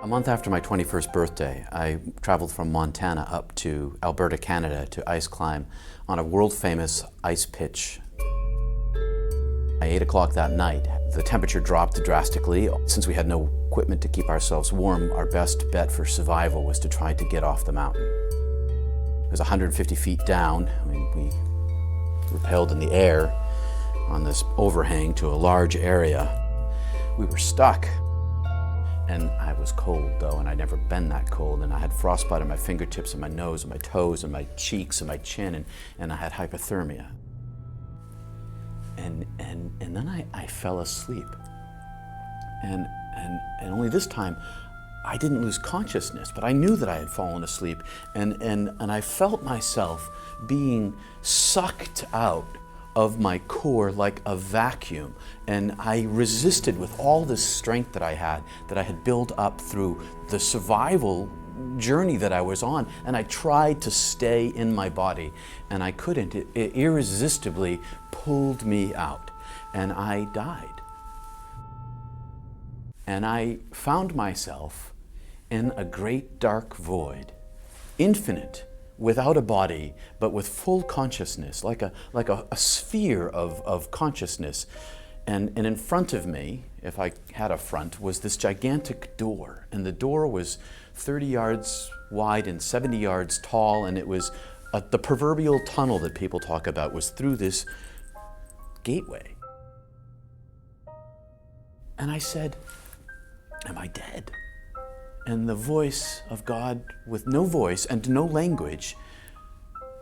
A month after my 21st birthday, I traveled from Montana up to Alberta, Canada to ice climb on a world-famous ice pitch. At 8 o'clock that night, the temperature dropped drastically. Since we had no equipment to keep ourselves warm, our best bet for survival was to try to get off the mountain. It was 150 feet down. We rappelled in the air on this overhang to a large area. We were stuck. And I was cold though, and I'd never been that cold, and I had frostbite on my fingertips and my nose and my toes and my cheeks and my chin, and I had hypothermia. And then I fell asleep. And only this time, I didn't lose consciousness, but I knew that I had fallen asleep, and I felt myself being sucked out of my core like a vacuum, and I resisted with all this strength that I had built up through the survival journey that I was on, and I tried to stay in my body, and I couldn't. It irresistibly pulled me out, and I died. And I found myself in a great dark void, infinite, without a body, but with full consciousness, like a sphere of consciousness. And in front of me, if I had a front, was this gigantic door. And the door was 30 yards wide and 70 yards tall, and it was the proverbial tunnel that people talk about was through this gateway. And I said, "Am I dead?" And the voice of God, with no voice and no language,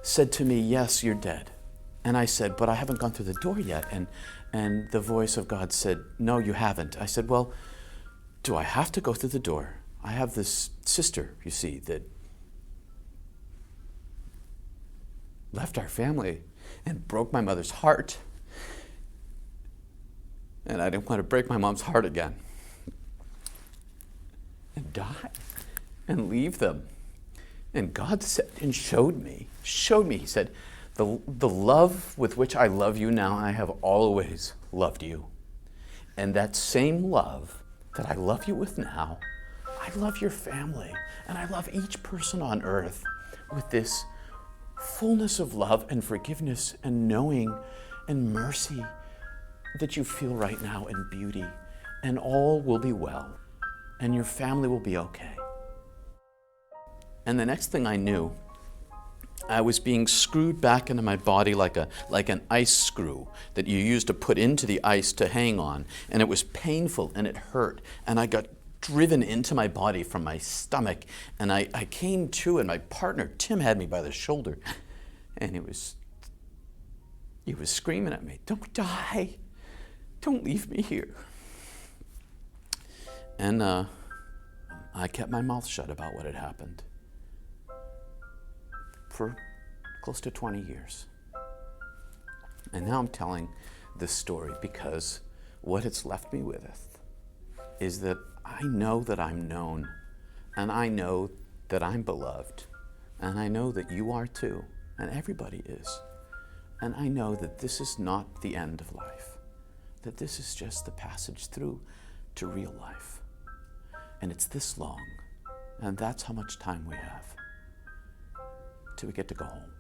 said to me, "Yes, you're dead." And I said, "But I haven't gone through the door yet." And the voice of God said, "No, you haven't." I said, "Well, do I have to go through the door? I have this sister, you see, that left our family and broke my mother's heart. And I didn't want to break my mom's heart again. And die and leave them." And God said and showed me, he said, the love with which I love you now, I have always loved you. And that same love that I love you with now, I love your family, and I love each person on earth with this fullness of love and forgiveness and knowing and mercy that you feel right now, and beauty, and all will be well. And your family will be okay. And the next thing I knew, I was being screwed back into my body like an ice screw that you use to put into the ice to hang on. And it was painful and it hurt. And I got driven into my body from my stomach. And I came to, and my partner, Tim, had me by the shoulder. And he was screaming at me, "Don't die. Don't leave me here." And I kept my mouth shut about what had happened for close to 20 years. And now I'm telling this story because what it's left me with is that I know that I'm known, and I know that I'm beloved, and I know that you are too, and everybody is. And I know that this is not the end of life, that this is just the passage through to real life. And it's this long, and that's how much time we have till we get to go home.